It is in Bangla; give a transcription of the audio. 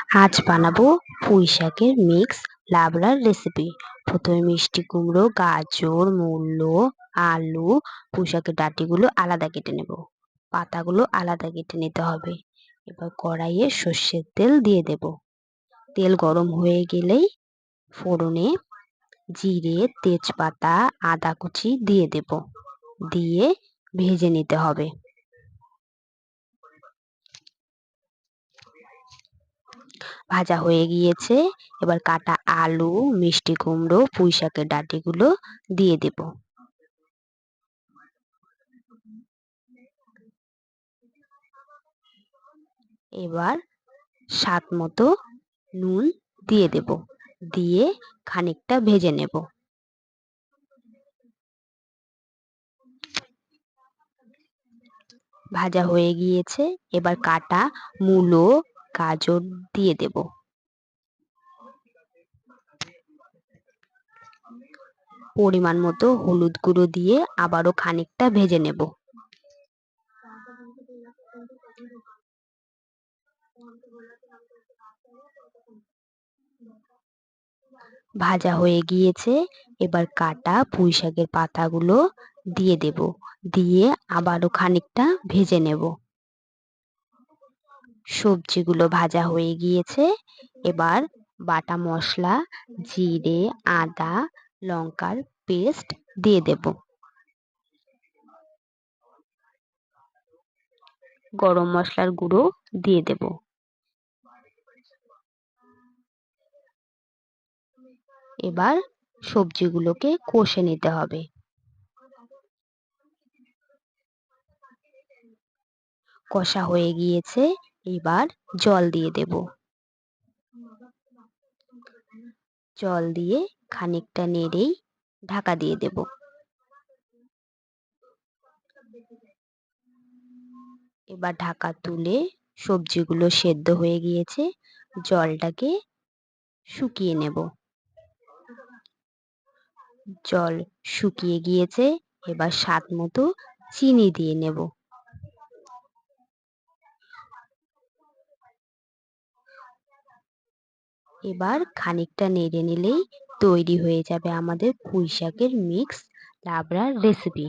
আজ বানাবো পুঁই শাকের মিক্স লাবড়ার রেসিপি। প্রথমে মিষ্টি কুমড়ো, গাজর, মূলো, আলু, পুঁই শাকের ডাঁটিগুলো আলাদা কেটে নেব। পাতাগুলো আলাদা কেটে নিতে হবে। এবার কড়াইয়ে সর্ষের তেল দিয়ে দেব। তেল গরম হয়ে গেলেই ফোড়নে জিরে, তেজপাতা, আদা কুচি দিয়ে দেব। দিয়ে ভেজে নিতে হবে। ভাজা হয়ে গিয়েছে। এবার কাটা আলু, মিষ্টি কুমড়ো, পুঁই শাকের ডাঁটিগুলো দিয়ে দেব। এবার স্বাদ মতো নুন দিয়ে দেব। দিয়ে খানিকটা ভেজে নেব। ভাজা হয়ে গিয়েছে। এবার কাটা মূলো, গাজর দিয়ে দেব। পরিমাণ মতো হলুদ গুঁড়ো দিয়ে আবারও খানিকটা ভেজে নেব। ভাজা হয়ে গিয়েছে। এবার কাটা পুঁই শাকের পাতাগুলো দিয়ে দেব। দিয়ে আবারও খানিকটা ভেজে নেব। সবজিগুলো ভাজা হয়ে গিয়েছে। এবার বাটা মশলা, জিরে, আদা, লঙ্কার পেস্ট দিয়ে দেব। গরম মশলার গুঁড়ো দিয়ে দেব। এবার সবজিগুলোকে কষে নিতে হবে। কষা হয়ে গিয়েছে। এবার জল দিয়ে দেব। জল দিয়ে খানিকটা নেড়েই ঢাকা দিয়ে দেব। এবার ঢাকা তুলে সবজিগুলো সেদ্ধ হয়ে গিয়েছে। জলটাকে শুকিয়ে নেব। জল শুকিয়ে গিয়েছে। এবার স্বাদ মতো চিনি দিয়ে নেব। এবার খানিকটা নেড়ে নিলেই তৈরি হয়ে যাবে আমাদের পুঁই শাকের মিক্স লাবড়ার রেসিপি।